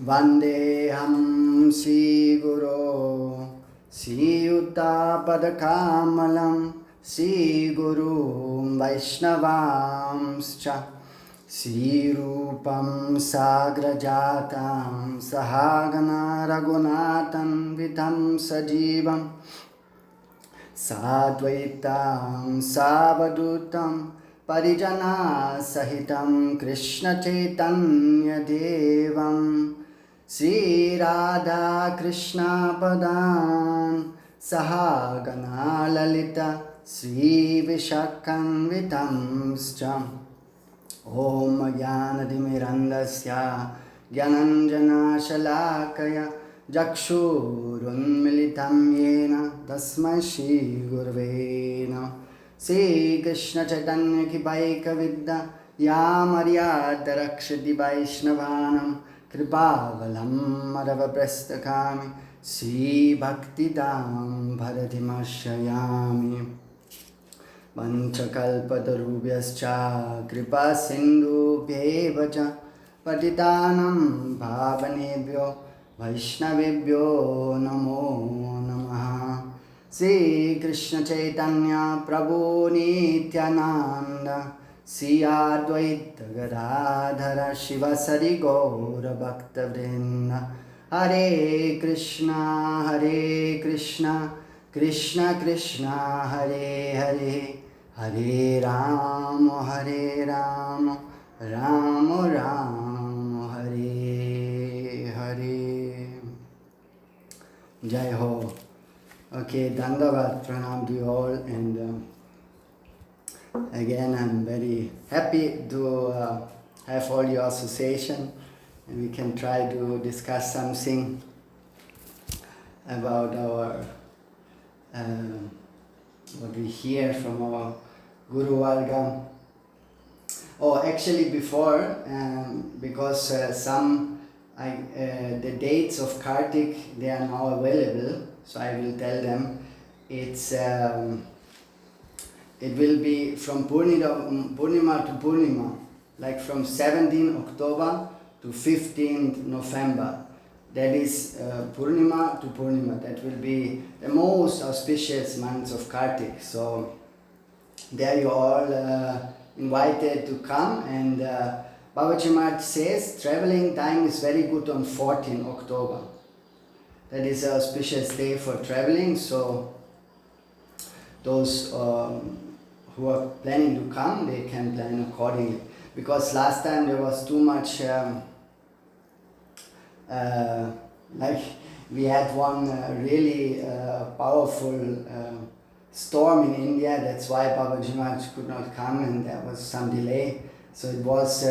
Vandeham Sri Guru Sri Uttapadakkamalam Sri Guru Vaisnavamscha Sri Rupam Sagrajatam Sahagana Raghunathan Vitam Sajivam Sadvaitam Savadutam Parijana Sahitam Krishna Chaitanya Devam Sri Radha Krishna Padan Sahagana Lalita Sri Vishakam Vitamscha Om Jnanadimirandasya Jnananjana Shalakaya Jakshurunmilitam Yena Tasmai Shri Gurave Namah Sri Krishna Chaitanya Ki Baika Vidya Ya Maryada Rakshati Vaishnavanam Kripavalam Madhava Prastakami Sri Bhakti Dam Bharatimashyayami Vanchakalpatarubhyascha Kripa Sindhubhyeva cha Patitanam Bhavanebhyo Vaishnavebhyo Namo Namaha Sri Krishna Chaitanya Prabhu Nityananda Sri Advaita Gadadhara Shiva Sari Gaura Bhakta Vrinda Hare Krishna Krishna Krishna Hare Hare Hare Rama Rama Rama Hare Hare Jai Ho. Okay, Dandavat Pranam to you all, and again I'm very happy to have all your association, and we can try to discuss something about our what we hear from our Guru Varga. Oh, actually before, because the dates of Kartik, they are now available, so I will tell them. It will be from Purnima to Purnima, like from 17 October to 15th November. That is Purnima to Purnima. That will be the most auspicious months of Kartik. So there you all invited to come, and Babaji Maharaj says traveling time is very good on 14 October. That is an auspicious day for traveling, so those who are planning to come, they can plan accordingly. Because last time there was too much, like we had one really powerful storm in India, that's why Babaji Maharaj could not come, and there was some delay. So it was,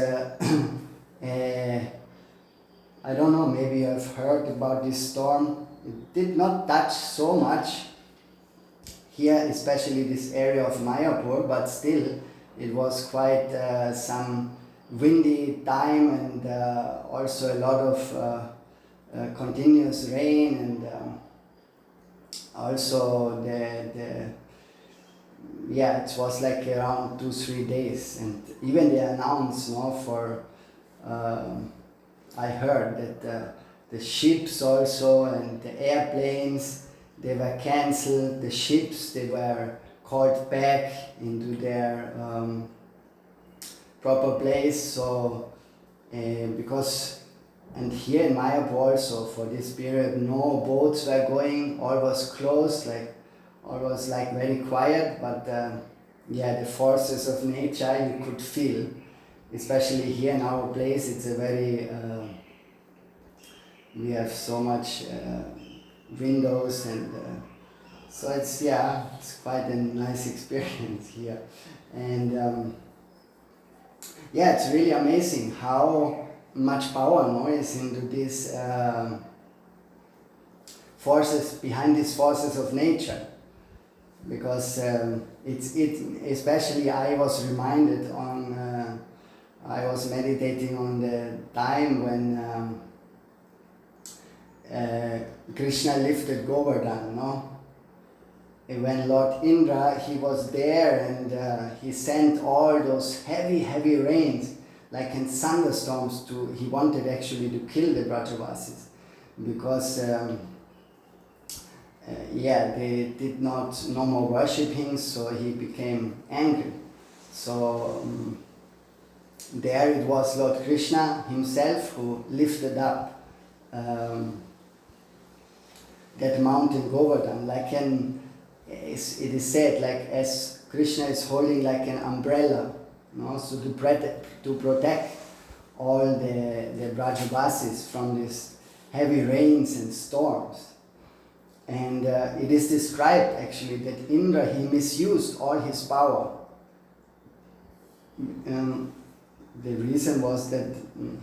I don't know, maybe you have heard about this storm. It did not touch so much here, especially this area of Mayapur, but still it was quite some windy time, and also a lot of continuous rain, and also it was like around 2-3 days, and even they announced I heard that the ships also and the airplanes, they were cancelled. The ships, they were called back into their proper place. So because, and here in Mayapur also for this period, no boats were going, all was closed, all was very quiet, but the forces of nature you could feel, especially here in our place. It's a very, we have so much windows, and so it's quite a nice experience here, and it's really amazing how much power is into these forces, behind these forces of nature, because especially I was reminded I was meditating on the time when Krishna lifted Govardhan, And when Lord Indra, he was there, and he sent all those heavy rains. like in thunderstorms, he wanted actually to kill the Brajavasis, because they did not no more worship him, so he became angry. So there it was Lord Krishna himself who lifted up that mountain Govardhan, like it is said, like as Krishna is holding like an umbrella, so to protect all the Brajavasis from these heavy rains and storms. And it is described actually that Indra, he misused all his power. The reason was that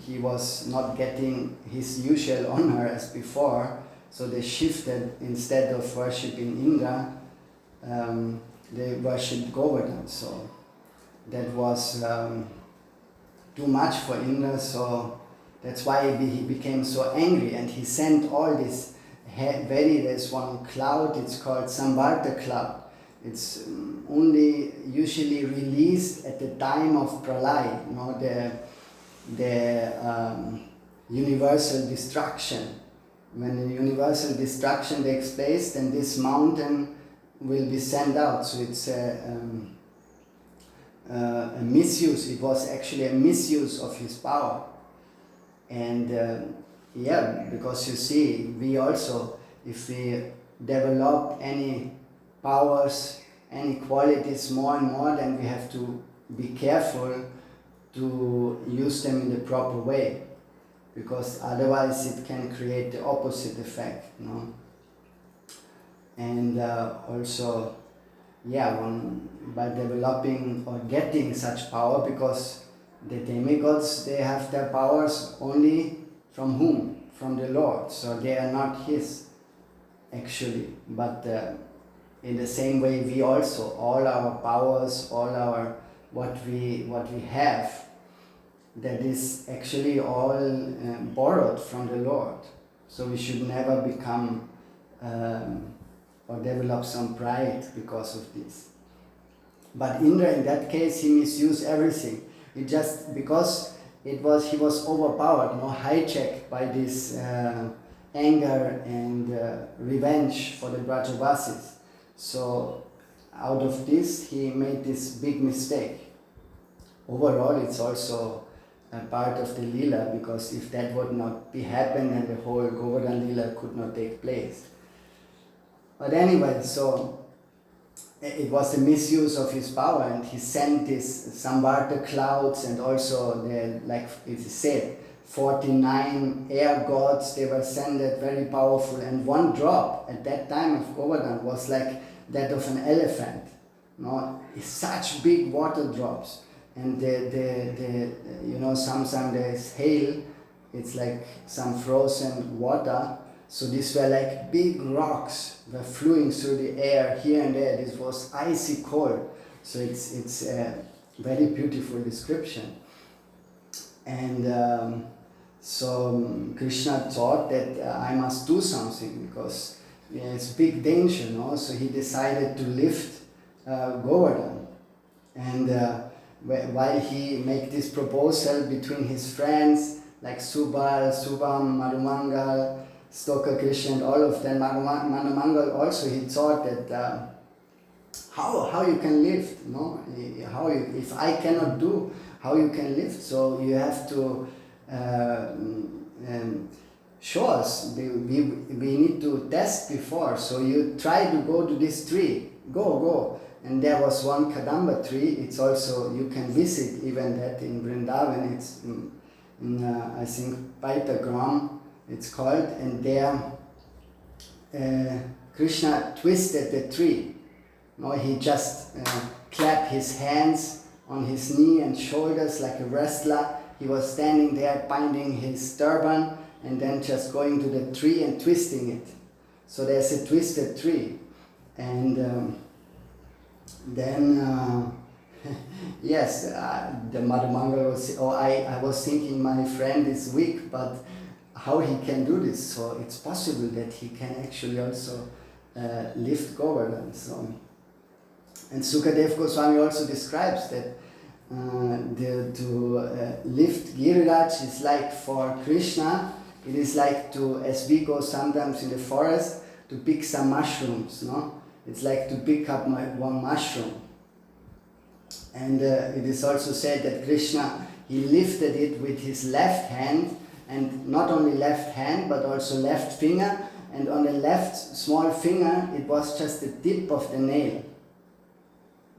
he was not getting his usual honor as before, so they shifted, instead of worshipping Indra, they worshipped Govardhan. So that was too much for Indra, so that's why he became so angry, and he sent all this there's one cloud, it's called Samvarta cloud. It's only usually released at the time of Pralay, the universal destruction. When the universal destruction takes place, then this mountain will be sent out. So it's a misuse. It was actually a misuse of his power. And because you see, we also, if we develop any powers, any qualities more and more, then we have to be careful to use them in the proper way, because otherwise it can create the opposite effect, And also, by developing or getting such power, because the demigods, they have their powers only from whom? From the Lord. So they are not his, actually. But in the same way, we also, all our powers, all our what we have, that is actually all borrowed from the Lord. So we should never become or develop some pride because of this. But Indra, in that case, he misused everything. It just because he was overpowered, hijacked by this anger and revenge for the Brajavasis. So out of this, he made this big mistake. Overall, it's also a part of the Leela, because if that would not be happened, then the whole Govardhan Leela could not take place. But anyway, so it was the misuse of his power, and he sent these Samvarta clouds, and also like it is said, 49 air gods, they were sent, very powerful, and one drop at that time of Govardhan was like that of an elephant. Such big water drops. And sometimes there's hail, it's like some frozen water. So these were like big rocks were flying through the air here and there. This was icy cold. So it's a very beautiful description. And so Krishna thought that I must do something, because it's big danger, So he decided to lift Govardhan. And while he made this proposal between his friends, like Subal, Subham, Marumangal, Stoka Krishna, and all of them, Manumangal also, he thought that how you can lift, if I cannot do, how you can lift? So you have to show us. We need to test before. So you try to go to this tree. Go. And there was one Kadamba tree. It's also, you can visit even that in Vrindavan. It's in I think Paitagram it's called. And there Krishna twisted the tree. He just clapped his hands on his knee and shoulders like a wrestler. He was standing there binding his turban and then just going to the tree and twisting it. So there's a twisted tree. And then yes, the Madhumangal was, I was thinking my friend is weak, but how he can do this? So it's possible that he can actually also lift Govardhan. So, and Sukadev Goswami also describes that lift Giriraj is like for Krishna, it is like to, as we go sometimes in the forest, to pick some mushrooms, no? It's like to pick up one mushroom. And it is also said that Krishna, he lifted it with his left hand, and not only left hand, but also left finger, and on the left small finger, it was just the tip of the nail.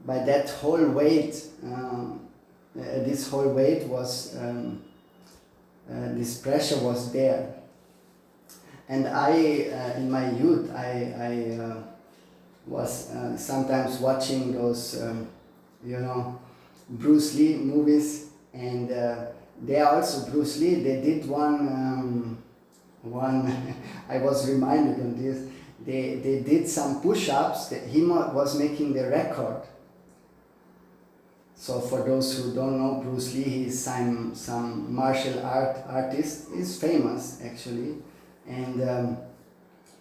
By that whole weight, this whole weight was, this pressure was there. And I, in my youth, I was sometimes watching those, Bruce Lee movies, and there also Bruce Lee, they did one I was reminded of this, they did some push-ups, that he was making the record. So for those who don't know Bruce Lee, he is some martial artist, he's famous actually, and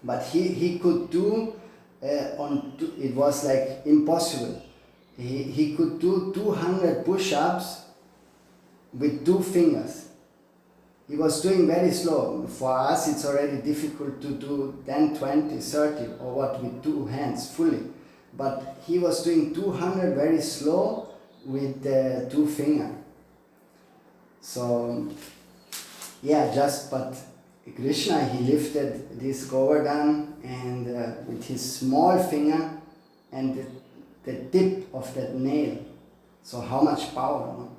but he could do, it was like impossible. He could do 200 push-ups with 2 fingers. He was doing very slow. For us it's already difficult to do 10, 20, 30 or what with 2 hands fully. But he was doing 200 very slow with the 2 fingers. So yeah, but Krishna, he lifted this Govardhan and with his small finger and the tip of that nail. So how much power, no?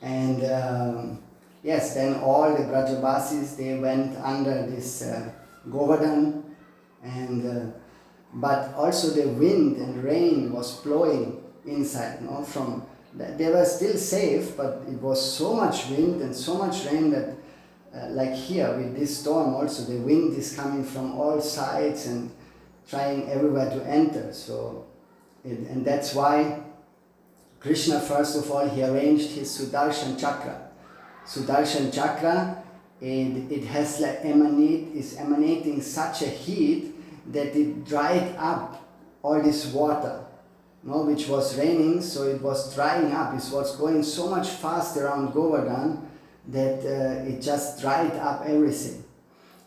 And yes, then all the Brajavasis, they went under this Govardhan, and but also the wind and rain was blowing inside, no? They were still safe, but it was so much wind and so much rain that like here with this storm also, the wind is coming from all sides and trying everywhere to enter. So, and that's why Krishna, first of all, he arranged his Sudarshan Chakra. Sudarshan Chakra, it has like is emanating such a heat that it dried up all this water, no, which was raining, so it was drying up. It was going so much fast around Govardhan that it just dried up everything.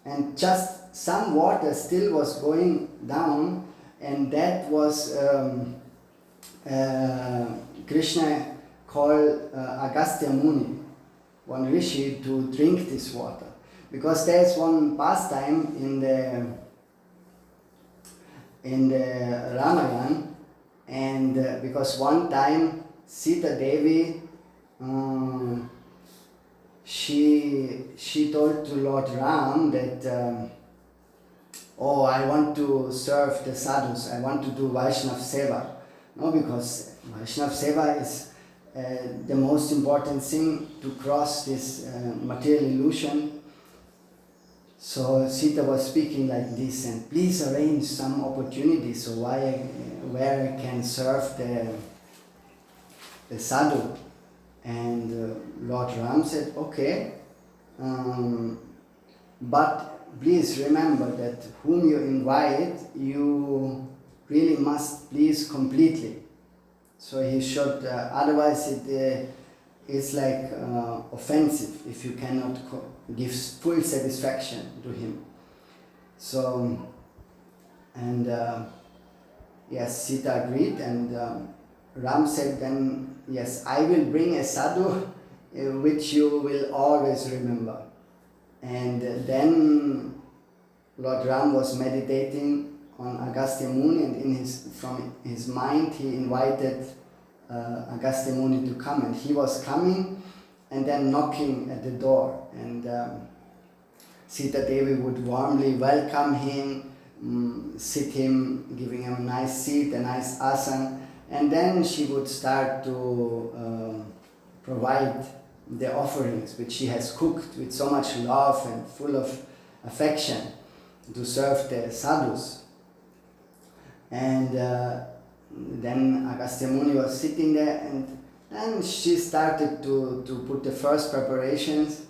And just some water still was going down, and that was Krishna called Agastya Muni, one rishi, to drink this water. Because there's one pastime in the Ramayana, and because one time Sita Devi, she told to Lord Ram that oh, I want to serve the sadhus, I want to do Vaishnav Seva. No, because Vaishnav Seva is the most important thing to cross this material illusion. So Sita was speaking like this, and please arrange some opportunity so where I can serve the sadhu. And Lord Ram said, okay, but please remember that whom you invite, you really must please completely. So he should, otherwise it is like offensive if you cannot give full satisfaction to him. So, and yes, Sita agreed, and Ram said then, yes, I will bring a sadhu which you will always remember. And then Lord Ram was meditating on Agastya Muni, and from his mind he invited Agastya Muni to come, and he was coming and then knocking at the door, and Sita Devi would warmly welcome him, sit him, giving him a nice seat, a nice asana, and then she would start to provide the offerings which she has cooked with so much love and full of affection to serve the sadhus. And then Agastya Muni was sitting there, and then she started to put the first preparations,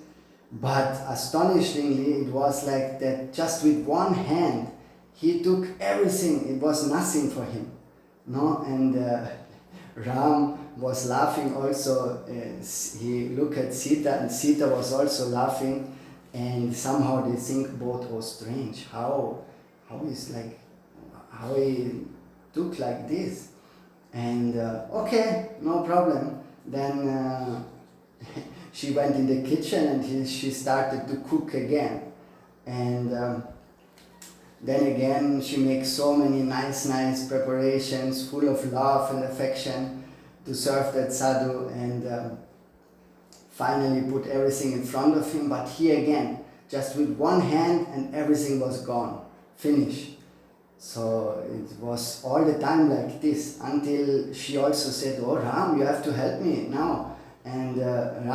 but astonishingly it was like that just with one hand he took everything, it was nothing for him. No? And Ram was laughing also. He looked at Sita, and Sita was also laughing, and somehow they think both, oh strange, how he took like this. And okay, no problem. Then she went in the kitchen and she started to cook again. And then again she makes so many nice preparations full of love and affection to serve that sadhu, and finally put everything in front of him. But he again, just with one hand, and everything was gone, finished. So it was all the time like this, until she also said, oh Ram, you have to help me now. And Lord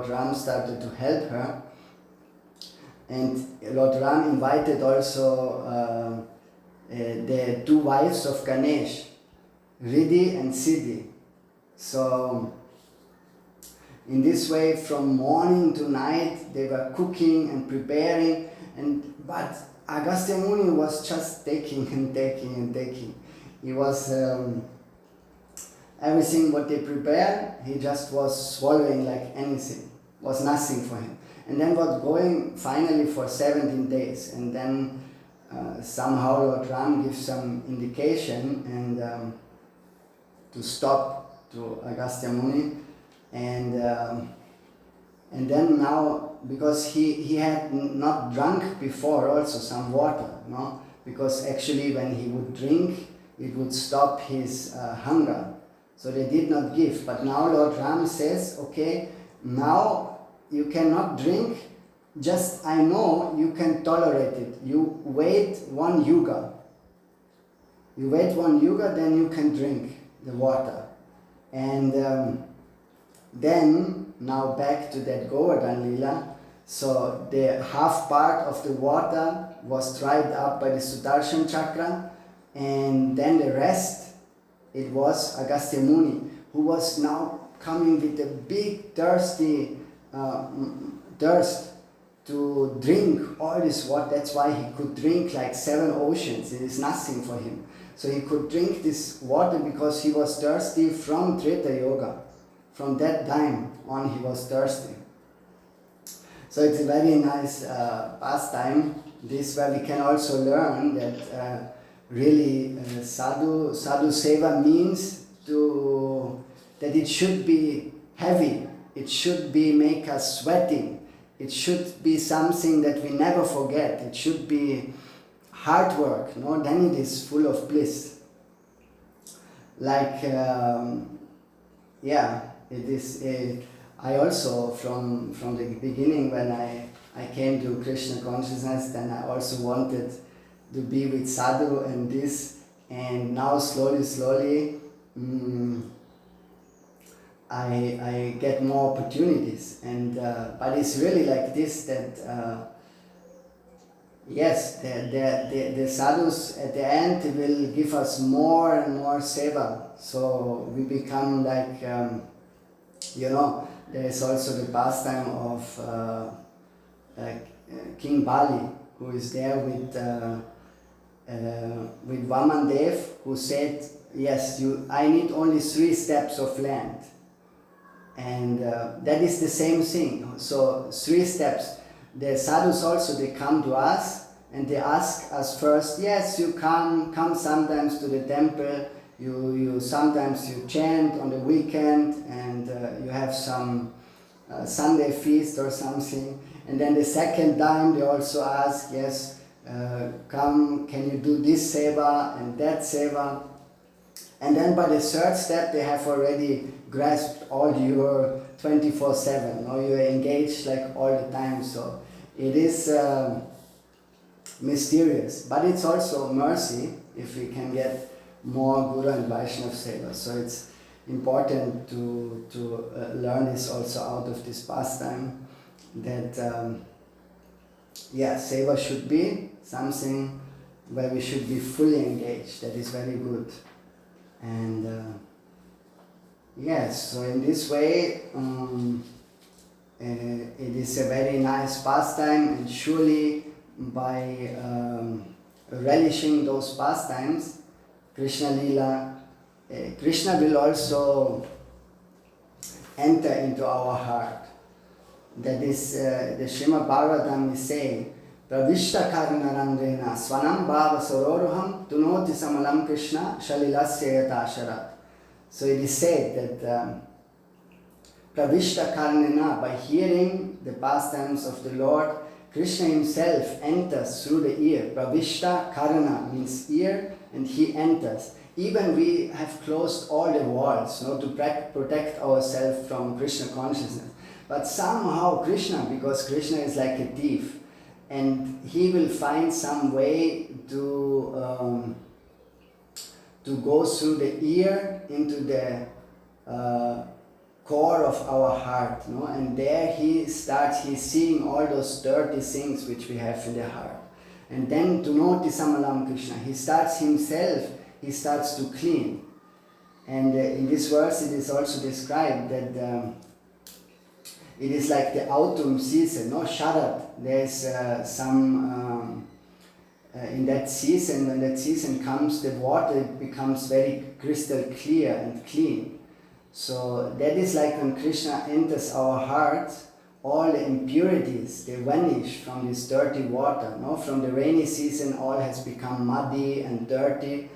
Ram started to help her. And Lord Ram invited also the two wives of Ganesh, Riddhi and Siddhi. So in this way, from morning to night, they were cooking and preparing, but Agastya Muni was just taking and taking and taking. He was, everything what they prepared, he just was swallowing like anything. Was nothing for him. And then was going finally for 17 days. And then somehow Lord Ram gives some indication and to stop to Agastya Muni. And then now, because he had not drunk before also some water, no? Because actually when he would drink, it would stop his hunger. So they did not give. But now Lord Ram says, okay, now you cannot drink, just I know you can tolerate it. You wait 1 yuga. You wait 1 yuga, then you can drink the water. And then, now back to that Govardhan Lila. So the half part of the water was dried up by the Sudarshan Chakra, and then the rest, it was Agastya Muni, who was now coming with a big thirsty thirst to drink all this water. That's why he could drink like 7 oceans. It is nothing for him. So he could drink this water because he was thirsty from Treta Yoga. From that time on he was thirsty. So it's a very nice pastime, this, where we can also learn that really sadhu seva means that it should be heavy, it should be make us sweating, it should be something that we never forget, it should be hard work, no? Then it is full of bliss. Like, yeah, it is. I also, from the beginning, when I came to Krishna consciousness, then I also wanted to be with sadhu and this, and now slowly, I get more opportunities, and but it's really like this, that yes, the sadhus at the end will give us more and more seva, so we become like, there is also the pastime of King Bali, who is there with Vamandev, who said, yes, I need only 3 steps of land. And that is the same thing. So 3 steps. The sadhus also, they come to us and they ask us first, yes, you come sometimes to the temple, you sometimes you chant on the weekend, and you have some Sunday feast or something. And then the second time they also ask, yes, come, can you do this seva and that seva? And then by the 3rd step they have already grasped all your 24/7, or you are engaged like all the time. So it is mysterious, but it's also mercy if we can get more Guru and Vaishnava seva. So it's important to learn this also out of this pastime, that seva should be something where we should be fully engaged. That is very good. And yes, so in this way it is a very nice pastime, and surely by relishing those pastimes, Krishna Lila, Krishna will also enter into our heart. That is, the Srimad Bhagavatam is saying, Pravishta Karnarandrena Swanam Bhava Sororuham Tunoti Samalam Krishna Shalilasya Yatasharat. So it is said that Pravishta Karnena, by hearing the pastimes of the Lord, Krishna himself enters through the ear. Pravishta Karna means ear, and he enters. Even we have closed all the walls, to protect ourselves from Krishna consciousness. But somehow Krishna, because Krishna is like a thief, and he will find some way to go through the ear into the core of our heart, and there he's seeing all those dirty things which we have in the heart. And then to notice Samalam Krishna, he starts to clean. And in this verse it is also described that it is like the autumn season, Sharad. There's in that season, when that season comes, the water becomes very crystal clear and clean. So that is like when Krishna enters our heart, all the impurities, they vanish from this dirty water. From the rainy season, all has become muddy and dirty.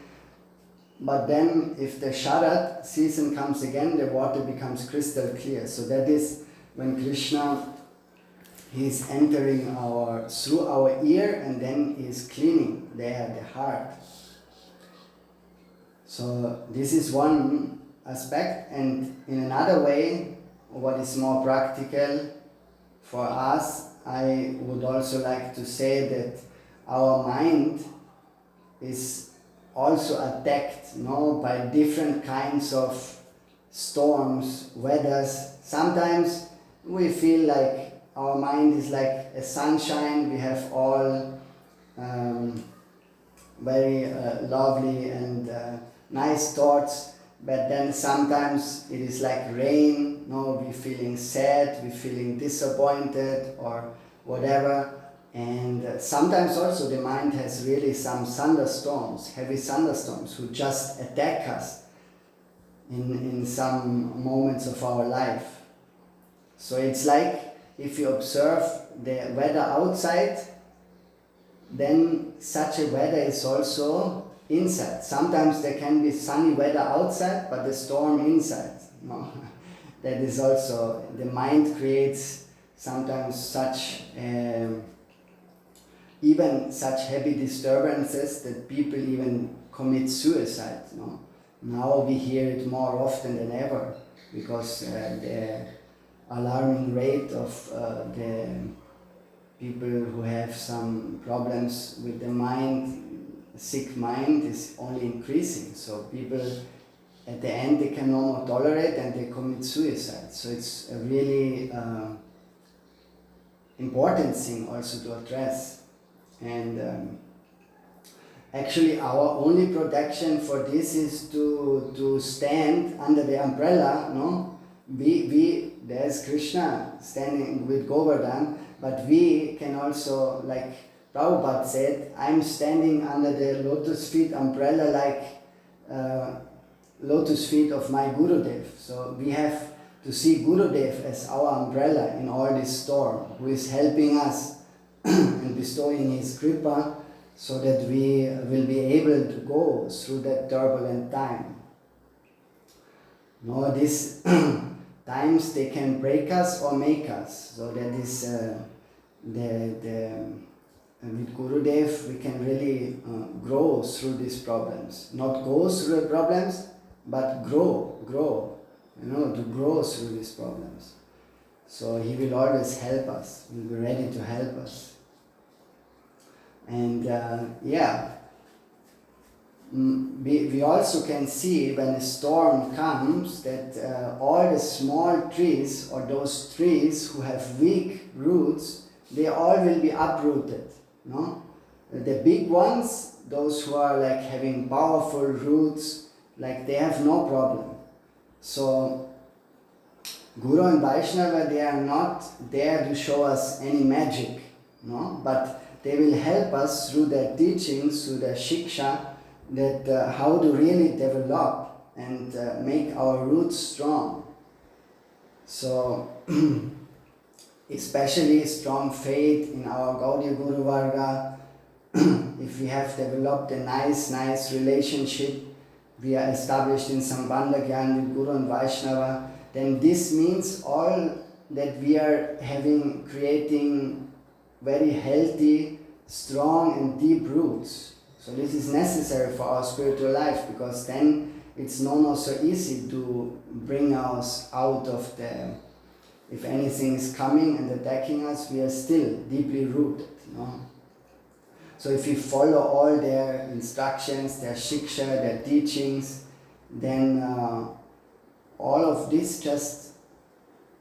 But then if the Sharad season comes again, the water becomes crystal clear. So that is when Krishna, he is entering through our ear, and then he is cleaning there the heart. So this is one aspect. And in another way, what is more practical for us, I would also like to say that our mind is also attacked by different kinds of storms, weathers. Sometimes we feel like our mind is like a sunshine. We have all very lovely and nice thoughts, but then sometimes it is like rain. We're feeling sad, we're feeling disappointed or whatever. And sometimes also the mind has really some thunderstorms, heavy thunderstorms, who just attack us in some moments of our life. So it's like if you observe the weather outside, then such a weather is also inside. Sometimes there can be sunny weather outside, but the storm inside. That is also, the mind creates sometimes such even such heavy disturbances that people even commit suicide. Now we hear it more often than ever, because the alarming rate of the people who have some problems with the mind, sick mind, is only increasing. So people, at the end, they can no more tolerate and they commit suicide. So it's a really important thing also to address. And actually our only protection for this is to stand under the umbrella. There's Krishna standing with Govardhan, but we can also, like Prabhupada said, I'm standing under the Lotus Feet umbrella, like Lotus Feet of my Gurudev. So we have to see Gurudev as our umbrella in all this storm, who is helping us and bestowing his kripa, so that we will be able to go through that turbulent time. These times, they can break us or make us. So that is with Gurudev we can really grow through these problems. Not go through the problems, but grow, to grow through these problems. So he will always help us, he will be ready to help us. And we also can see when a storm comes that all the small trees, or those trees who have weak roots, they all will be uprooted. The big ones, those who are like having powerful roots, like they have no problem. So Guru and Vaishnava, they are not there to show us any magic, but they will help us through their teachings, through their shiksha, that how to really develop and make our roots strong. So, especially strong faith in our Gaudiya Guru Varga, if we have developed a nice relationship, we are established in Sambandha Gyan with Guru and Vaishnava, then this means all that we are creating very healthy, strong and deep roots. So this is necessary for our spiritual life, because then it's no more so easy to bring us out of the, if anything is coming and attacking us, we are still deeply rooted. So if we follow all their instructions, their shiksha, their teachings, then all of this just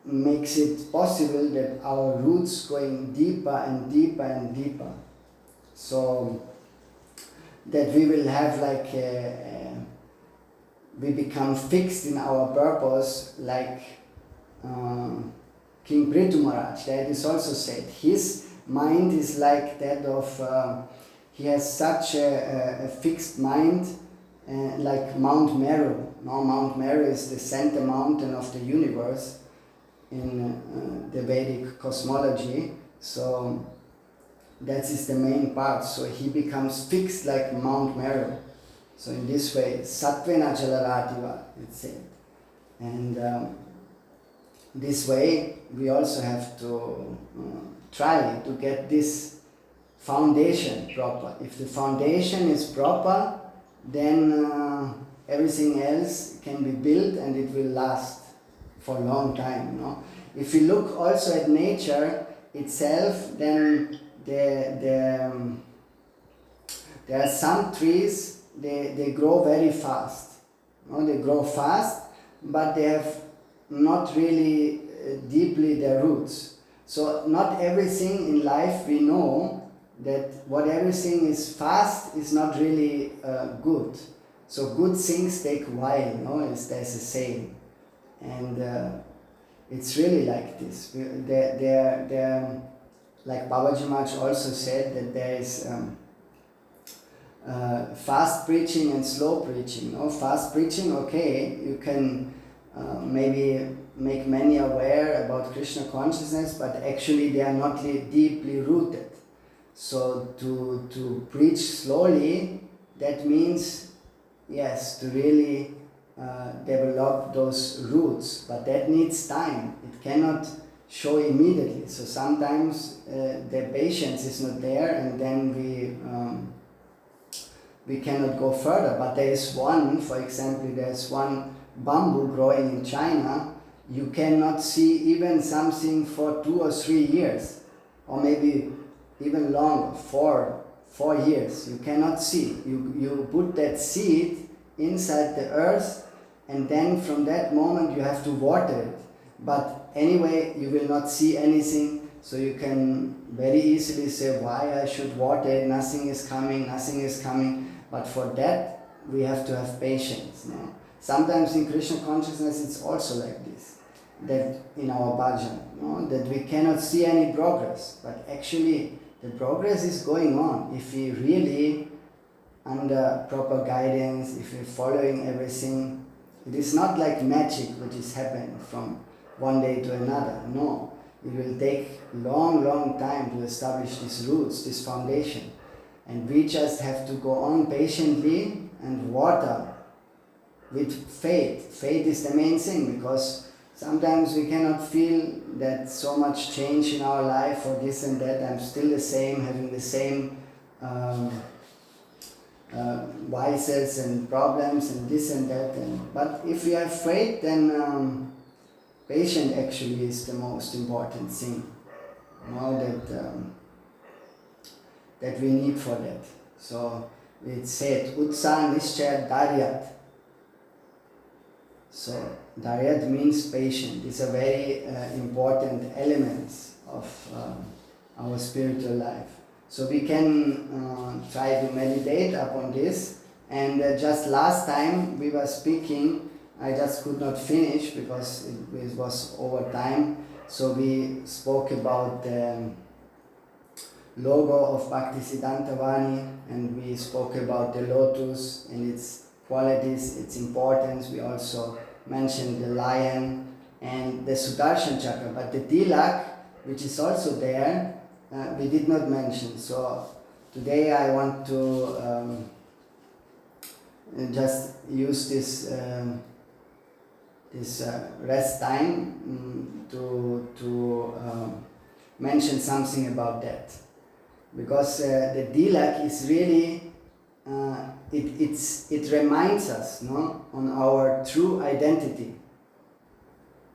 makes it possible that our roots going deeper and deeper and deeper. So that we will have we become fixed in our purpose, like King Prithu Maharaj. That is also said. His mind is like that of, he has such a fixed mind, like Mount Meru. Now Mount Meru is the center mountain of the universe in the Vedic cosmology. So that is the main part. So he becomes fixed like Mount Meru. So in this way, Sattvena Jalarativa, it's said. And this way, we also have to try to get this foundation proper. If the foundation is proper, then everything else can be built and it will last for a long time. If we look also at nature itself, then there are some trees, they grow very fast. They grow fast, but they have not really deeply their roots. So not everything in life we know that what everything is fast is not really good. So good things take a while, there's a saying. And it's really like this. They're like Babaji Maharaj also said that there is fast preaching and slow preaching. Fast preaching, okay, you can maybe make many aware about Krishna consciousness, but actually they are not deeply rooted. So to preach slowly, that means, yes, to really develop those roots, but that needs time. It cannot show immediately. So sometimes the patience is not there, and then we cannot go further. But there is one, for example, there is one bamboo growing in China. You cannot see even something for 2 or 3 years, or maybe even longer, 4 years. You cannot see. You put that seed inside the earth, and then from that moment you have to water it. But anyway, you will not see anything, so you can very easily say, why I should water it, nothing is coming. But for that, we have to have patience. Sometimes in Krishna consciousness it's also like this, that in our bhajan, that we cannot see any progress, but actually the progress is going on. If we really, under proper guidance, if we're following everything, it is not like magic which is happening from one day to another. No, it will take long time to establish these roots, this foundation. And we just have to go on patiently and water with faith. Faith is the main thing, because sometimes we cannot feel that so much change in our life or this and that. I'm still the same, having the same vices and problems and this and that. But if we have faith, then patience actually is the most important thing. That we need for that. So it said, Utsaha Nishchaya Daryat. So Daryat means patient. It's a very important element of our spiritual life. So we can try to meditate upon this. And just last time we were speaking, I just could not finish because it was over time. So we spoke about the logo of Bhakti Siddhanta Vani, and we spoke about the lotus and its qualities, its importance. We also mentioned the lion and the Sudarshan chakra, but the Tilak, which is also there, we did not mention. So today I want to just use this rest time to mention something about that, because the Tilak is really it reminds us, no, on our true identity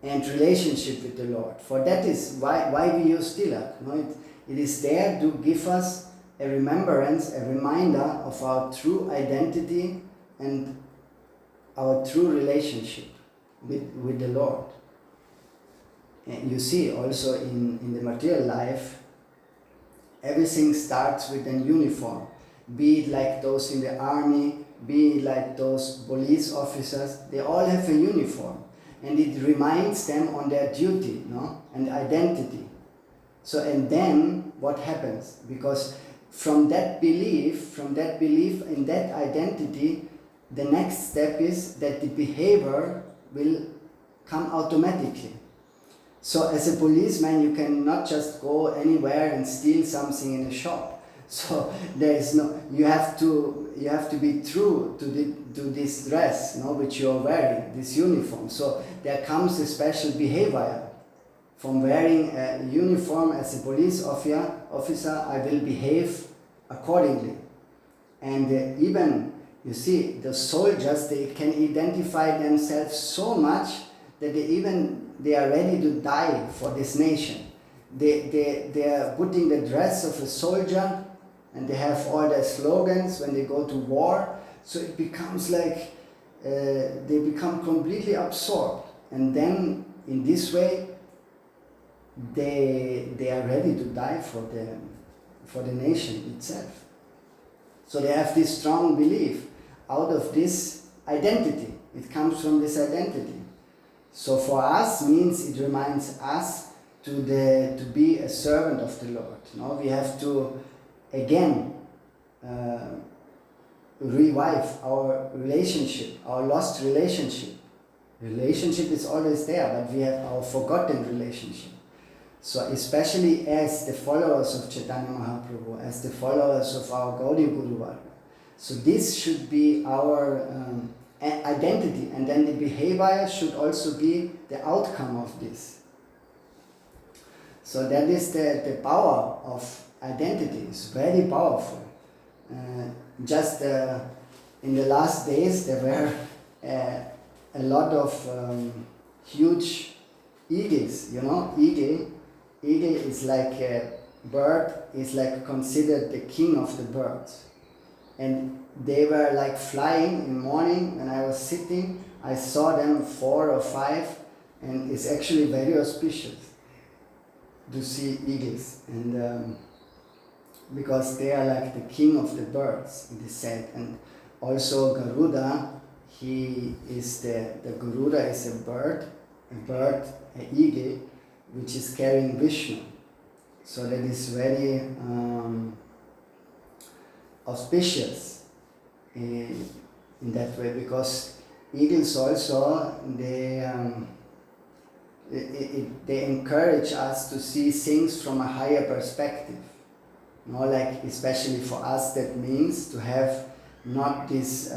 and relationship with the Lord. For that is why we use Tilak. No? It is there to give us a remembrance, a reminder of our true identity and our true relationship with the Lord. And you see also in the material life, everything starts with an uniform, be it like those in the army, be it like those police officers, they all have a uniform, and it reminds them on their duty, no, and identity. So, and then what happens? Because from that belief in that identity, the next step is that the behavior will come automatically. So as a policeman, you cannot just go anywhere and steal something in a shop. So there is no, you have to be true to this dress, no, which you are wearing, this uniform. So there comes a special behavior. From wearing a uniform as a police officer, I will behave accordingly. And even, you see, the soldiers, they can identify themselves so much that they are ready to die for this nation. They are putting the dress of a soldier, and they have all their slogans when they go to war. So it becomes like they become completely absorbed. And then in this way, they are ready to die for the nation itself. So they have this strong belief out of this identity. It comes from this identity. So for us means it reminds us to be a servant of the Lord. No? We have to again revive our relationship, our lost relationship. Relationship is always there, but we have our forgotten relationship. So especially as the followers of Chaitanya Mahaprabhu, as the followers of our Gaudiya Guru Varga. So this should be our identity, and then the behavior should also be the outcome of this. So that is the power of identity. It's very powerful. Just in the last days there were a lot of huge eagles, you know. Eagle is like a bird, is like considered the king of the birds. And they were like flying in the morning. When I was sitting, I saw them 4 or 5, and it's actually very auspicious to see eagles. And because they are like the king of the birds, it is said. And also Garuda, he is the Garuda is a bird, an eagle, which is carrying Vishnu. So that is very auspicious in that way, because eagles also, they encourage us to see things from a higher perspective. You know, like especially for us, that means to have not this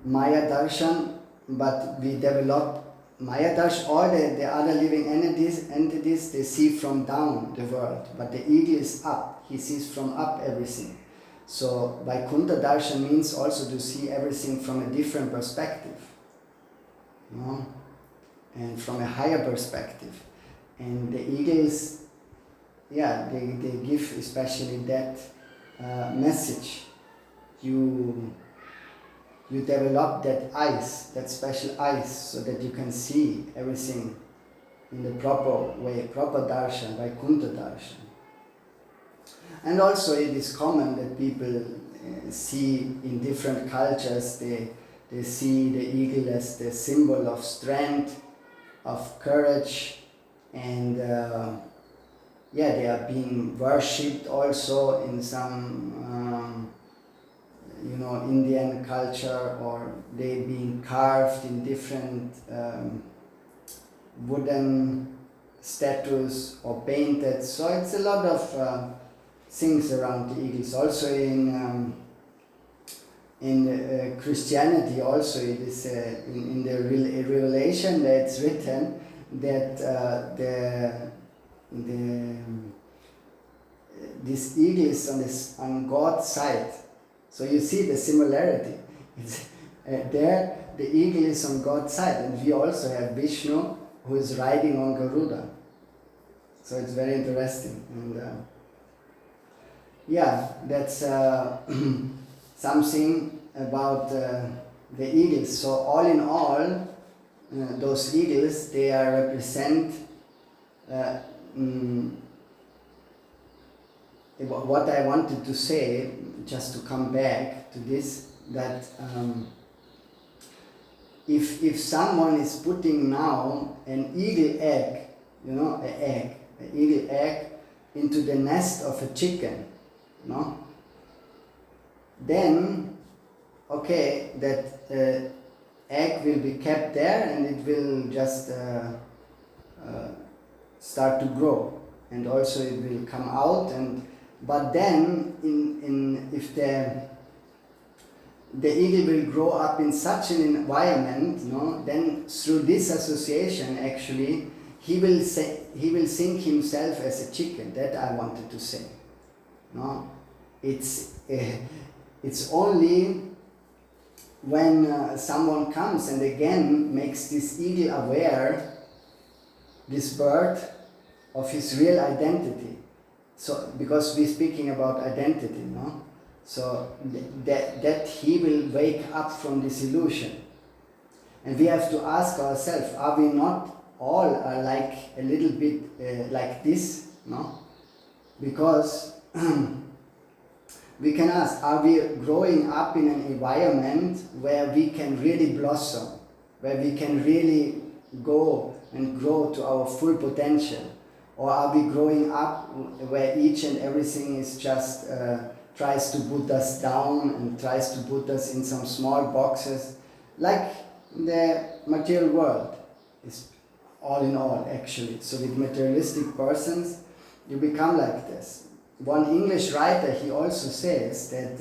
Maya Darshan, but we develop Maya Darshan. All the other living entities, they see from down the world, but the eagle is up. He sees from up everything. So Vaikuntha Darshan means also to see everything from a different perspective, you know, and from a higher perspective. And the eagles, yeah, they give especially that message. You develop that eyes, that special eyes, so that you can see everything in the proper way, proper darshan, Vaikuntha darshan. And also it is common that people see in different cultures, they see the eagle as the symbol of strength, of courage, and they are being worshipped also in some Indian culture, or they being carved in different wooden statues or painted. So it's a lot of things around the eagles. Also in Christianity, also it is in the Revelation that it's written that this eagle is on God's side. So you see the similarity. It's, there the eagle is on God's side, and we also have Vishnu who is riding on Garuda. So it's very interesting. And that's something about the eagles. So all in all, those eagles, they are represent what I wanted to say, just to come back to this, that if someone is putting now an eagle egg, an eagle egg into the nest of a chicken, then okay, that egg will be kept there and it will just start to grow, and also it will come out. But then if the eagle will grow up in such an environment, then through this association actually he will think himself as a chicken. That I wanted to say. It's only when someone comes and again makes this eagle aware, this bird, of his real identity. So because we're speaking about identity, so that he will wake up from this illusion. And we have to ask ourselves, are we not all like a little bit like this? Because we can ask, are we growing up in an environment where we can really blossom, where we can really go and grow to our full potential? Or are we growing up where each and everything is just tries to put us down and tries to put us in some small boxes, like the material world is all in all actually. So with materialistic persons, you become like this. One English writer, he also says that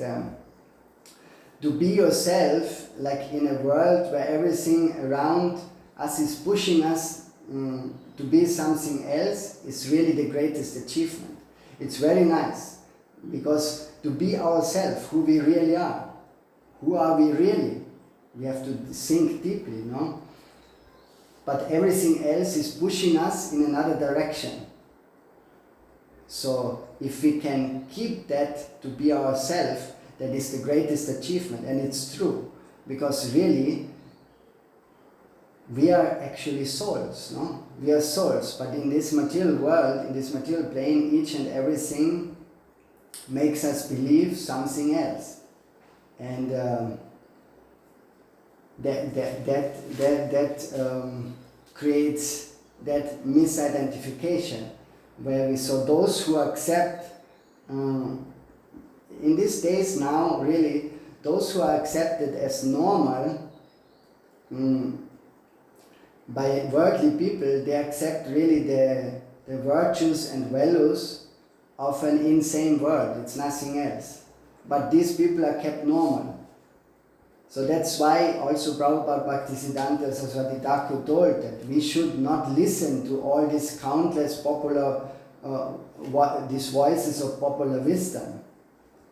to be yourself, like in a world where everything around us is pushing us to be something else, is really the greatest achievement. It's very nice, because to be ourselves, who we really are, who are we really, we have to think deeply, But everything else is pushing us in another direction. So if we can keep that to be ourselves, that is the greatest achievement. And it's true, because really we are actually souls, We are souls, but in this material world, in this material plane, each and everything makes us believe something else. And that creates that misidentification, where so those who accept, in these days now, really, those who are accepted as normal by worldly people, they accept really the virtues and values of an insane world. It's nothing else. But these people are kept normal. So that's why also Prabhupada Bhakti Siddhanta Saraswati Thakur told that we should not listen to all these countless popular, these voices of popular wisdom.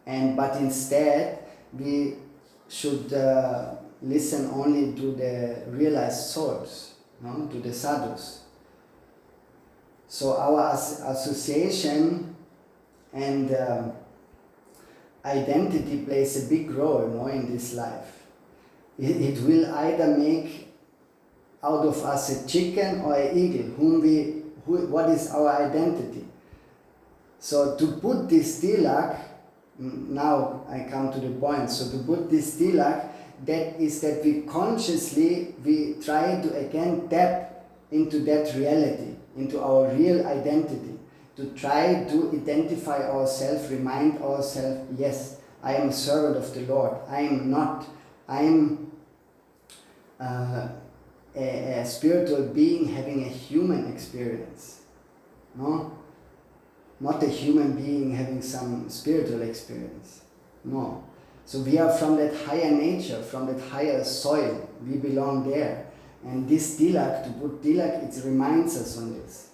But instead we should listen only to the realized souls, to the sadhus. So our association and identity plays a big role in this life. It will either make out of us a chicken or an eagle, what is our identity. So to put this tilak, now I come to the point, so to put this tilak, that is that we consciously, we try to again tap into that reality, into our real identity, to try to identify ourselves, remind ourselves, yes, I am a servant of the Lord. I am a spiritual being having a human experience. No? Not a human being having some spiritual experience. No. So we are from that higher nature, from that higher soil. We belong there. And this tilak, to put tilak, it reminds us on this.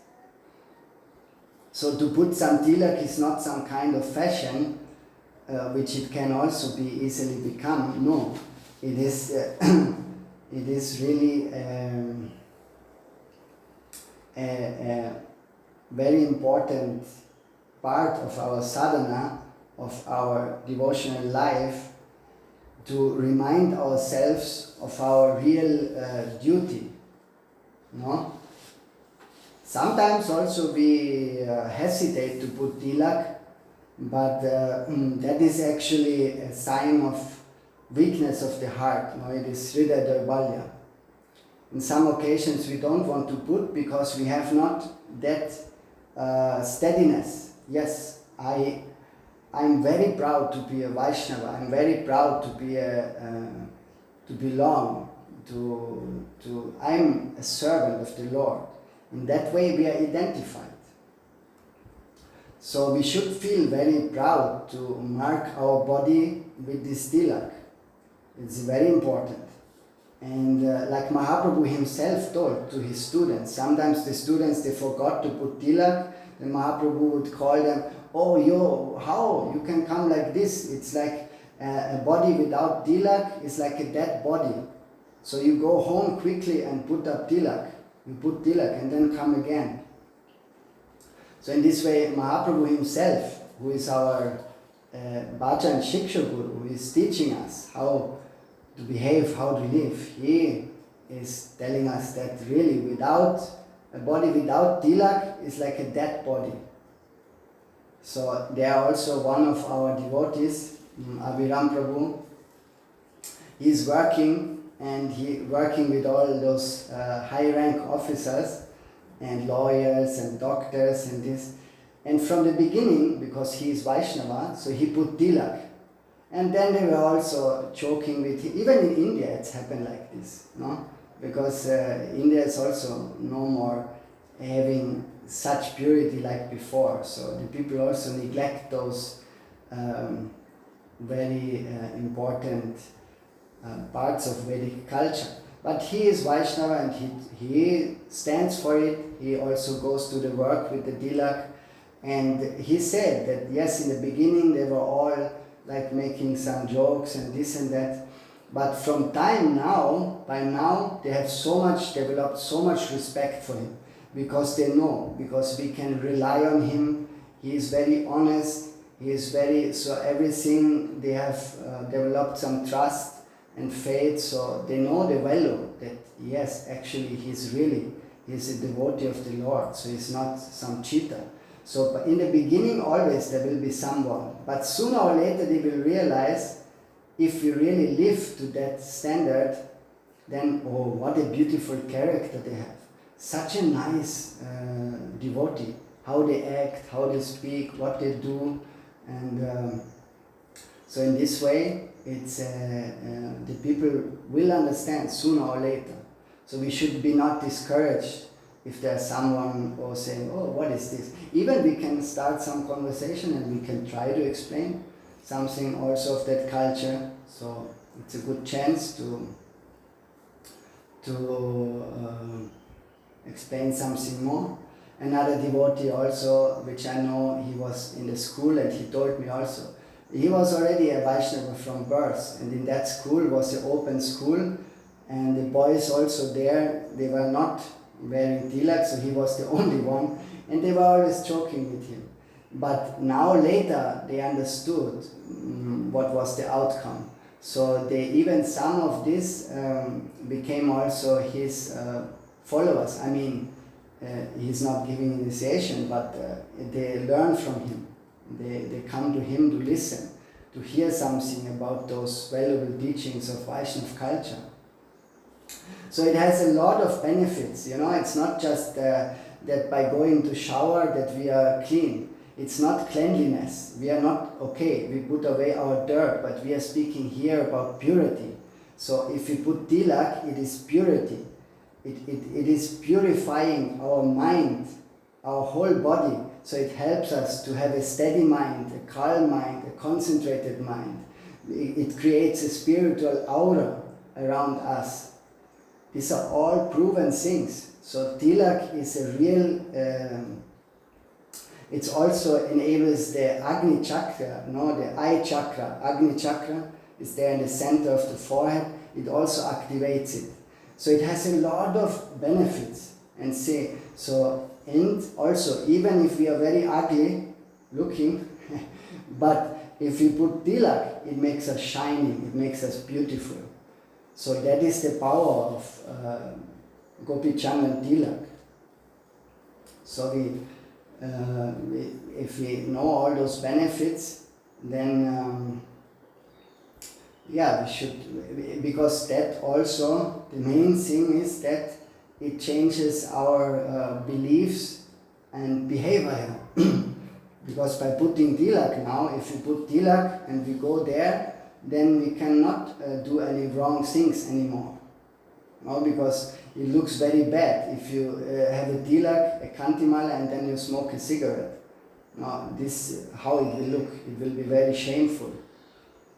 So to put some tilak is not some kind of fashion, which it can also be easily become. No. It is, it is really a very important part of our sadhana, of our devotional life, to remind ourselves of our real duty. No? Sometimes also we hesitate to put tilak, but that is actually a sign of weakness of the heart. No? It is Hridaya Daurbalya. In some occasions we don't want to put because we have not that steadiness. Yes, I'm very proud to be a Vaishnava. I'm very proud to be to belong to. I'm a servant of the Lord. In that way, we are identified. So we should feel very proud to mark our body with this tilak. It's very important. And like Mahaprabhu himself told to his students, sometimes the students, they forgot to put tilak, and Mahaprabhu would call them, "Oh, how? You can come like this? It's like a body without tilak is like a dead body. So you go home quickly and put up tilak. You put tilak and then come again." So in this way, Mahaprabhu himself, who is our Bhajan Shiksha Guru, who is teaching us how to behave, how to live, he is telling us that really without a body without tilak is like a dead body. So they are also one of our devotees, Abhiram Prabhu. He is working with all those high rank officers and lawyers and doctors and this. And from the beginning, because he is Vaishnava, so he put tilak. And then they were also joking with him. Even in India it's happened like this, no? Because India is also no more having such purity like before. So the people also neglect those very important parts of Vedic culture. But he is Vaishnava and he stands for it. He also goes to the work with the tilak. And he said that yes, in the beginning they were all like making some jokes and this and that. But from by now, they have developed so much respect for him. Because they know, because we can rely on him. He is very honest. He is so everything they have developed some trust and faith. So they know the value that yes, actually he's a devotee of the Lord. So he's not some cheater. So in the beginning always there will be someone. But sooner or later they will realize if we really live to that standard, then oh, what a beautiful character they have. Such a nice devotee, how they act, how they speak, what they do, and so in this way, it's the people will understand sooner or later. So we should be not discouraged if there's someone or saying, "Oh, what is this?" Even we can start some conversation and we can try to explain something also of that culture. So it's a good chance to explain something more. Another devotee also, which I know, he was in the school and he told me also, he was already a Vaishnava from birth, and in that school was an open school, and the boys also there, they were not wearing tilak, so he was the only one, and they were always joking with him. But now later they understood what was the outcome. So some of this became also his followers. I mean, he's not giving initiation, but they learn from him. They come to him to listen, to hear something about those valuable teachings of Vaishnava culture. So it has a lot of benefits, it's not just that by going to shower that we are clean. It's not cleanliness. We are not, okay, we put away our dirt, but we are speaking here about purity. So if we put tilak, it is purity. It is purifying our mind, our whole body. So it helps us to have a steady mind, a calm mind, a concentrated mind. It creates a spiritual aura around us. These are all proven things. So tilak is a real, it also enables the Agni chakra, the eye chakra. Agni chakra is there in the center of the forehead. It also activates it. So it has a lot of benefits. And also, even if we are very ugly looking, but if we put tilak, it makes us shining, it makes us beautiful. So that is the power of Gopi Chandan Tilak. So if we know all those benefits, then we should, because that also, the main thing is that it changes our beliefs and behavior. Because by putting tilak now, if we put tilak and we go there, then we cannot do any wrong things anymore. No, because it looks very bad if you have a tilak, a kantimala, and then you smoke a cigarette. No, this how it will look. It will be very shameful.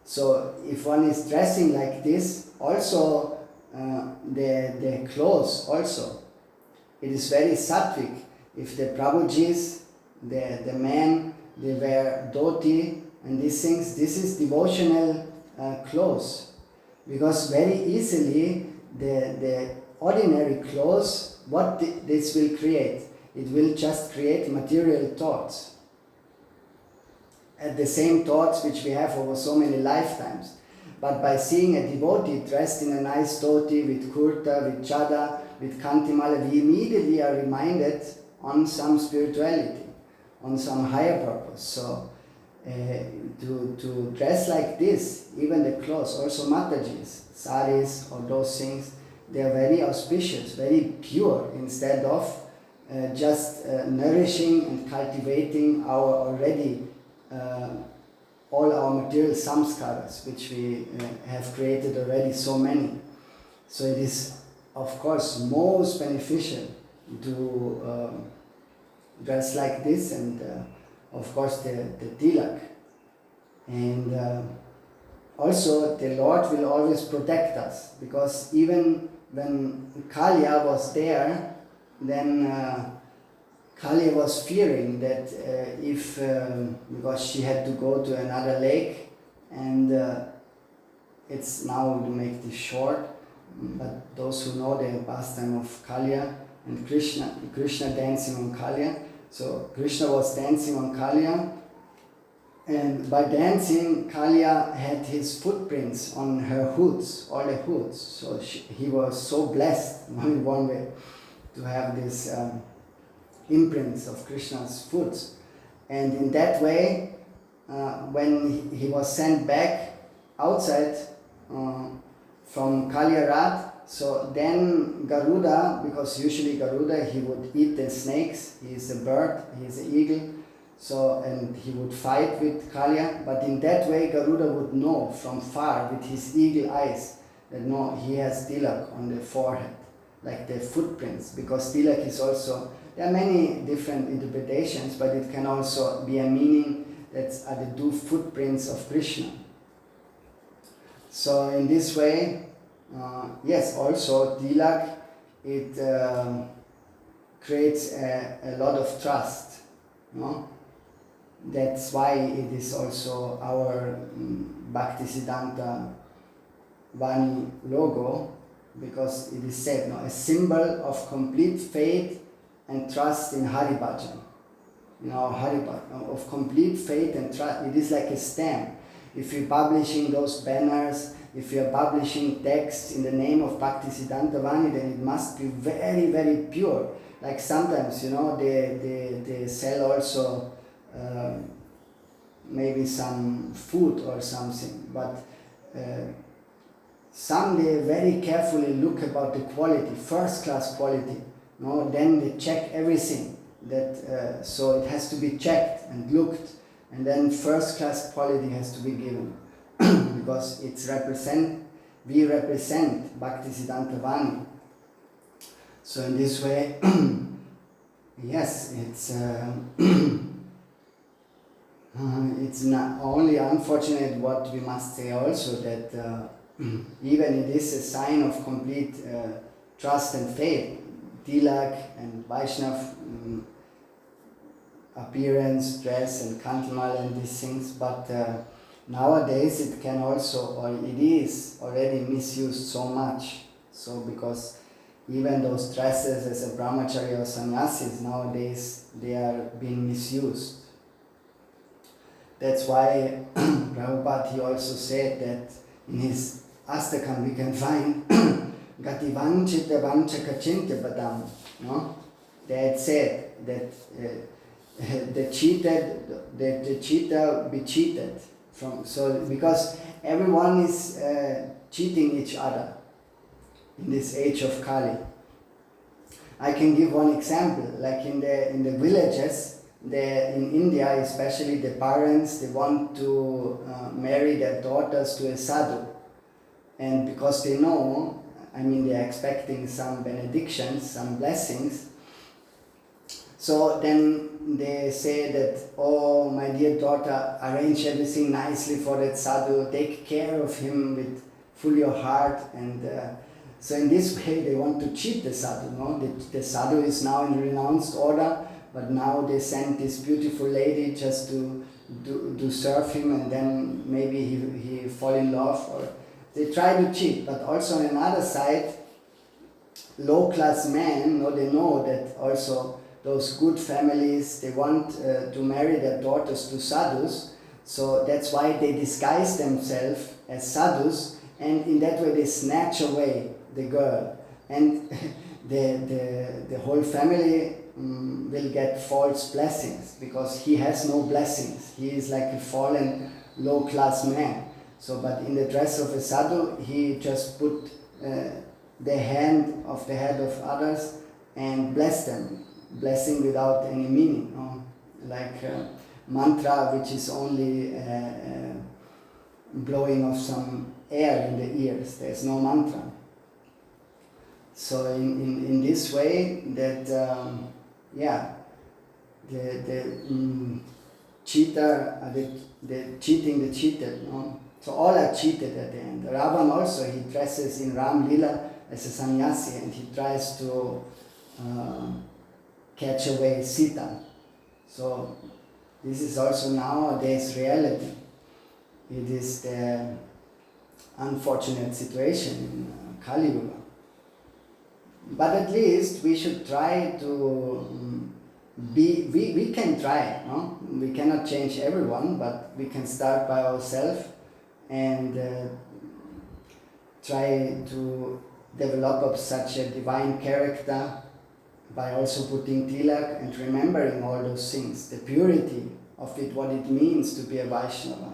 So if one is dressing like this, also the clothes also, it is very sattvic. If the Prabhujis, the men, they wear dhoti and these things, this is devotional clothes. Because very easily the ordinary clothes, what this will create? It will just create material thoughts. The same thoughts which we have over so many lifetimes. But by seeing a devotee dressed in a nice dhoti, with kurta, with chada, with kantimala, we immediately are reminded on some spirituality, on some higher purpose. So to dress like this, even the clothes, also Matajis, saris or those things, they are very auspicious, very pure, instead of just nourishing and cultivating our already all our material samskaras, which we have created already so many. So it is, of course, most beneficial to dress like this, and of course the tilak. And also the Lord will always protect us, because even when Kalya was there, then Kali was fearing that because she had to go to another lake, and it's now to make this short, but those who know the pastime of Kalya and Krishna dancing on Kalya. So Krishna was dancing on Kalya, and by dancing, Kalya had his footprints on her hoods, all the hoods. So he was so blessed in one way to have this imprints of Krishna's foot. And in that way, when he was sent back outside from Kalyarat, so then Garuda, because usually Garuda, he would eat the snakes, he is a bird, he is an eagle, so, and he would fight with Kalya, but in that way Garuda would know from far with his eagle eyes that no, he has tilak on the forehead, like the footprints, because tilak is also, there are many different interpretations, but it can also be a meaning that are the two footprints of Krishna. So in this way, yes, also tilak, it creates a lot of trust. No? That's why it is also our Bhakti Siddhanta Vani logo, because it is said, no, a symbol of complete faith and trust in Hari Bhajan. You know, Hari Bhajan, of complete faith and trust. It is like a stamp. If you're publishing those banners, if you're publishing texts in the name of Bhakti Siddhanta Vani, then it must be very, very pure. Like sometimes, you know, they sell also maybe some food or something, but some they very carefully look about the quality, first class quality. No, then they check everything. That so it has to be checked. and looked, and then first class quality has to be given. Because we represent Bhakti Siddhanta Vani. So in this way, yes, it's not only unfortunate what we must say also, that even it is a sign of complete trust and faith, Tilak and Vaishnav appearance, dress and kantamal and these things, but nowadays it can also, or it is already misused so much. So because even those dresses as a brahmachari or sannyasis nowadays, they are being misused. That's why Prabhupada, he also said that in his Astakam we can find Gati vanchita vanchaka chintya padam. No? They had said that the cheater be cheated. Because everyone is cheating each other in this age of Kali. I can give one example, like in the villages, in India, especially the parents, they want to marry their daughters to a sadhu. And because they know, they are expecting some benedictions, some blessings. So then they say that, oh, my dear daughter, arrange everything nicely for that sadhu, take care of him with full your heart. And so in this way they want to cheat the sadhu. No? The sadhu is now in renounced order, but now they send this beautiful lady just to serve him, and then maybe he fall in love, or they try to cheat. But also on another side, low-class men, they know that also those good families, they want to marry their daughters to sadhus, so that's why they disguise themselves as sadhus, and in that way they snatch away the girl, and the whole family will get false blessings, because he has no blessings. He is like a fallen low-class man. So, but in the dress of a sadhu, he just put the hand of the head of others and bless them. Blessing without any meaning, like mantra, which is only blowing of some air in the ears. There's no mantra. So in this way, that the cheater, the cheating the cheated. So all are cheated at the end. Ravan also, he dresses in Ram Lila as a sannyasi, and he tries to catch away Sita. So this is also nowadays reality. It is the unfortunate situation in Kali Yuga. But at least we should try to we can try, no? We cannot change everyone, but we can start by ourselves and try to develop up such a divine character by also putting tilak and remembering all those things, the purity of it, what it means to be a Vaishnava.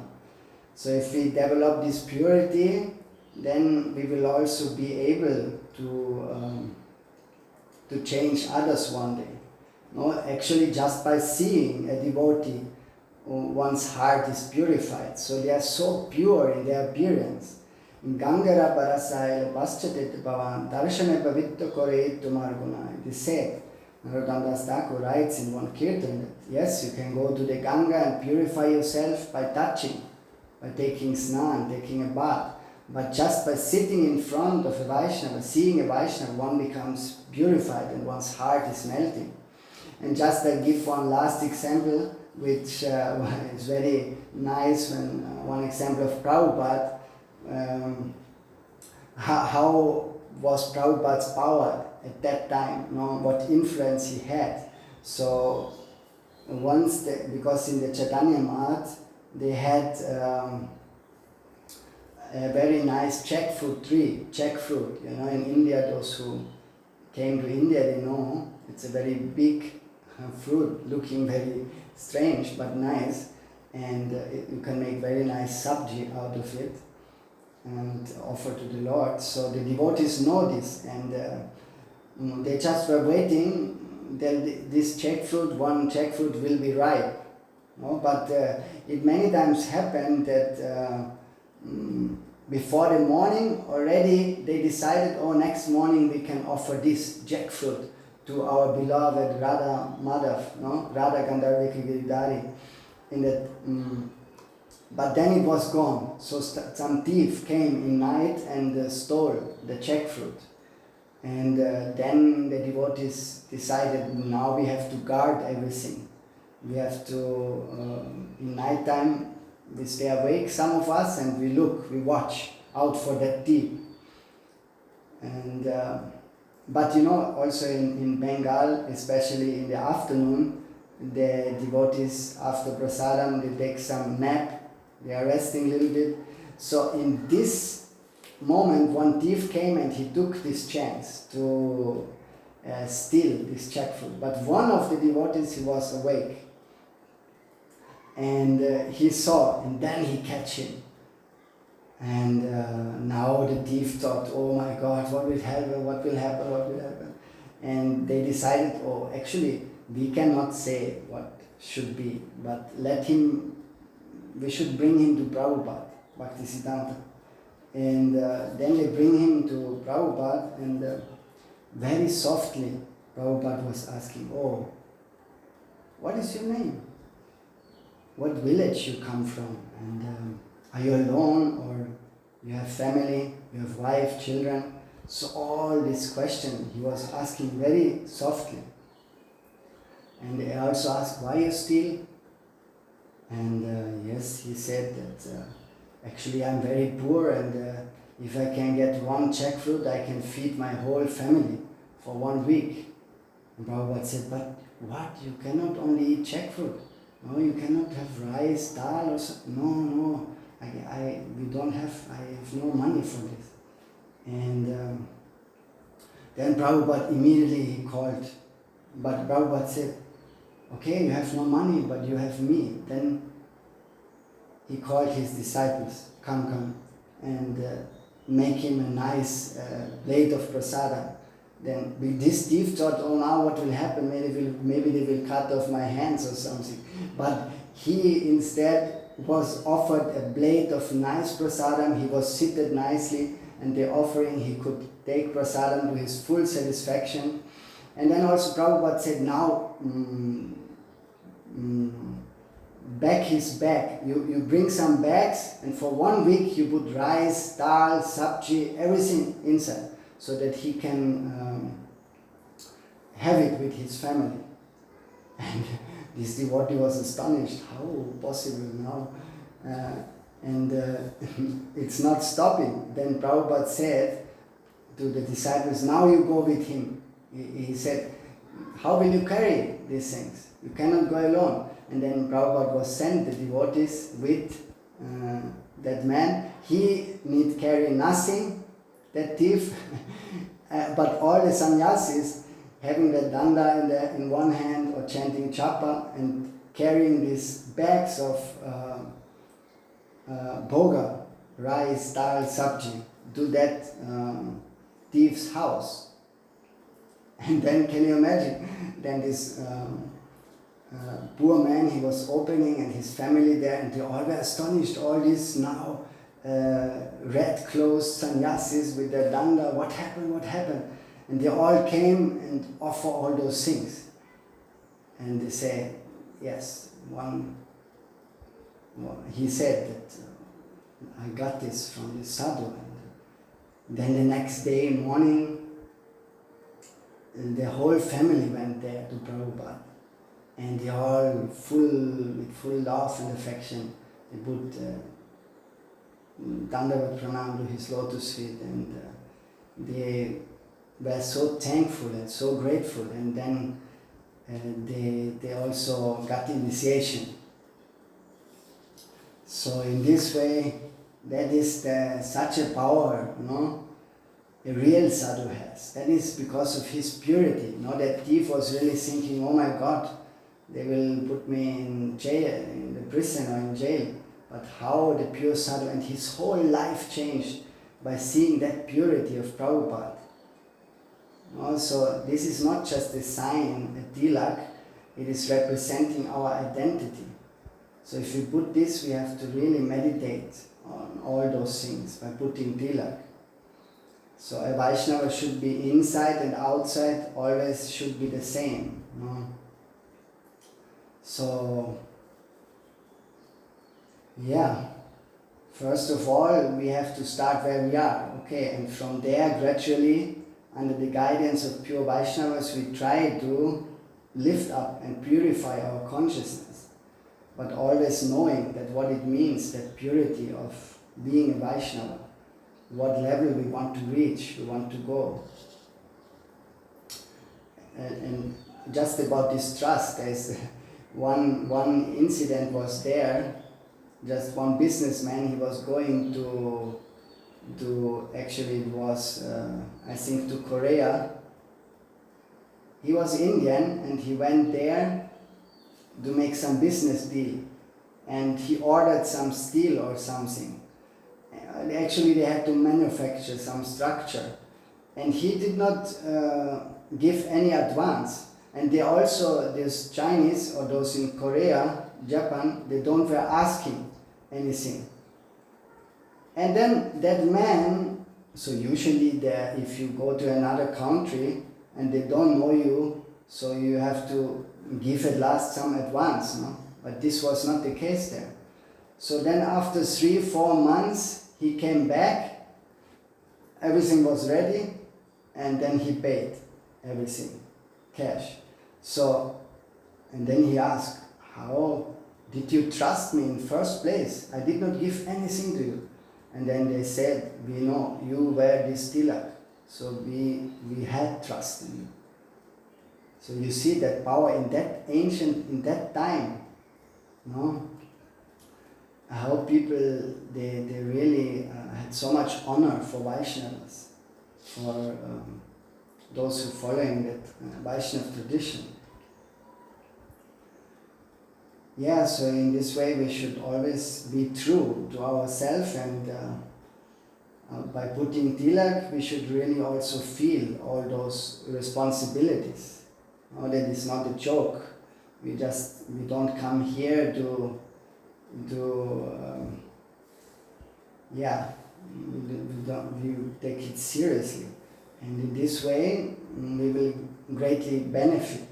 So if we develop this purity, then we will also be able to change others one day. No, actually just by seeing a devotee, one's heart is purified. So they are so pure in their appearance. Gangara parasayala paschate bhavan darshane pavitto kore tumarguna. It is said, Narottam Das Thakur writes in one kirtan that yes, you can go to the Ganga and purify yourself by touching, by taking snan, taking a bath. But just by sitting in front of a Vaishnava, seeing a Vaishnava, one becomes purified and one's heart is melting. And just I give one last example, which is very nice, when one example of Prabhupada, how was Prabhupada's power at that time, what influence he had. So once, because in the Chaitanya Math, they had a very nice jackfruit tree, jackfruit. In India, those who came to India, they know it's a very big fruit, looking very strange but nice, and you can make very nice sabji out of it and offer to the Lord. So the devotees know this, and they just were waiting that this jackfruit, one jackfruit will be ripe. No? But it many times happened that before the morning already they decided, oh, next morning we can offer this jackfruit to our beloved Radha Madhav, no? Radha Gandharvika Giridhari. In that, but then it was gone. So some thief came in night and stole the jackfruit. And then the devotees decided, now we have to guard everything. We have to, in night time, we stay awake, some of us, and we look, we watch out for that thief. And but you know, also in Bengal, especially in the afternoon, the devotees after prasadam, they take some nap, they are resting a little bit. So in this moment, one thief came and he took this chance to steal this jackfruit. But one of the devotees, he was awake. And he saw, and then he catch him. And now the thief thought, oh my God, what will happen, what will happen, what will happen? And they decided, oh, actually, we cannot say what should be, but we should bring him to Prabhupada, Bhakti Siddhanta. And then they bring him to Prabhupada, and very softly, Prabhupada was asking, oh, what is your name? What village you come from? And are you alone, or you have family, you have wife, children? So all this question he was asking very softly. And they also asked, why you steal? And yes, he said that actually I'm very poor, and if I can get one jackfruit, I can feed my whole family for 1 week. And Prabhupada said, but what? You cannot only eat jackfruit. No, you cannot have rice, dal or something. No, I have no money for this. And then Prabhupada immediately he called. But Prabhupada said, okay, you have no money, but you have me. Then he called his disciples, come, and make him a nice plate of prasadam. Then this thief thought, oh, now what will happen? Maybe they will cut off my hands or something. But he instead was offered a plate of nice prasadam. He was seated nicely, and the offering, he could take prasadam to his full satisfaction. And then also Prabhupada said, now back his bag. You bring some bags, and for 1 week you put rice, dal, sabji, everything inside, so that he can have it with his family. And this devotee was astonished, how possible now? And it's not stopping. Then Prabhupada said to the disciples, now you go with him. He said, how will you carry these things? You cannot go alone. And then Prabhupada was sent the devotees with that man. He need carry nothing, that thief, but all the sannyasis having the danda in one hand or chanting japa and carrying these bags of bhoga, rice, dal, sabji, to that thief's house. And then can you imagine? Then this poor man, he was opening, and his family there, and they all were astonished. All these now red clothes sannyasis with their danda, what happened? And they all came and offer all those things. And they say, yes, he said that I got this from the sadhu. And then the next day morning, the whole family went there to Prabhupada. And they all with full love and affection, they put Dandavat Pranam to his lotus feet, and they were so thankful and so grateful. And then they also got initiation. So in this way, that is such a power, a real sadhu has. That is because of his purity. That thief was really thinking, oh my God, they will put me in jail, in the prison or in jail. But how the pure sadhu, and his whole life changed by seeing that purity of Prabhupada. Also, this is not just a sign, a tilak, it is representing our identity. So if we put this, we have to really meditate on all those things by putting tilak. So a Vaishnava should be inside and outside, always should be the same. No? So, yeah, first of all, we have to start where we are, okay, and from there, gradually, under the guidance of pure Vaishnavas, we try to lift up and purify our consciousness, but always knowing that what it means, that purity of being a Vaishnava, what level we want to reach, we want to go. And just about this trust, there's one incident was there, just one businessman, he was going to actually it was, I think, to Korea. He was Indian and he went there to make some business deal. And he ordered some steel or something. Actually, they had to manufacture some structure. And he did not give any advance. And they also, these Chinese or those in Korea, Japan, they don't were asking anything. And then that man, so usually if you go to another country and they don't know you, so you have to give at last some advance, no? But this was not the case there. So then after 3-4 months, he came back, everything was ready, and then he paid everything, cash. So, and then he asked, how did you trust me in first place? I did not give anything to you. And then they said, we know you wear this tilak, so we had trust in you. So you see that power in that in that time, no? How people, they really had so much honor for Vaishnavas, for those who are following that Vaishnava tradition. Yeah, so in this way we should always be true to ourselves, and by putting tilak we should really also feel all those responsibilities. No, that is not a joke. We don't come here to we take it seriously, and in this way we will greatly benefit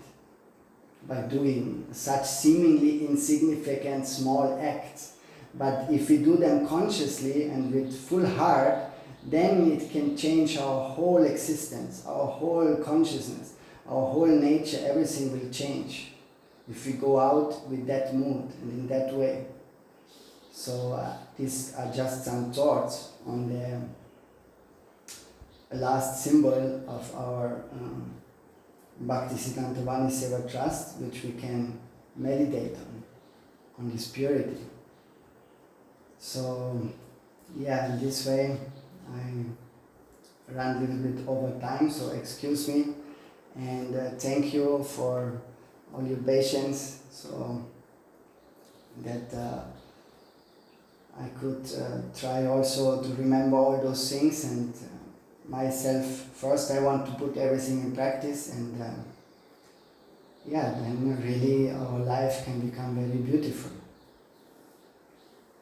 by doing such seemingly insignificant small acts. But if we do them consciously and with full heart, then it can change our whole existence, our whole consciousness, our whole nature. Everything will change if we go out with that mood and in that way. So these are just some thoughts on the last symbol of our Bhakti Siddhanta Vani Seva Trust, which we can meditate on this purity. So, yeah, in this way I ran a little bit over time, so excuse me, and thank you for all your patience, so that I could try also to remember all those things, and myself first I want to put everything in practice, and then really our life can become very beautiful.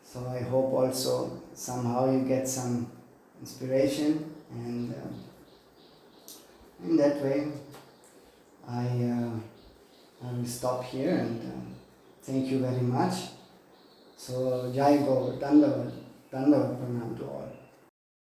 So I hope also somehow you get some inspiration, and in that way I will stop here, and thank you very much. So Jai Go, Dandavat Pranam to all.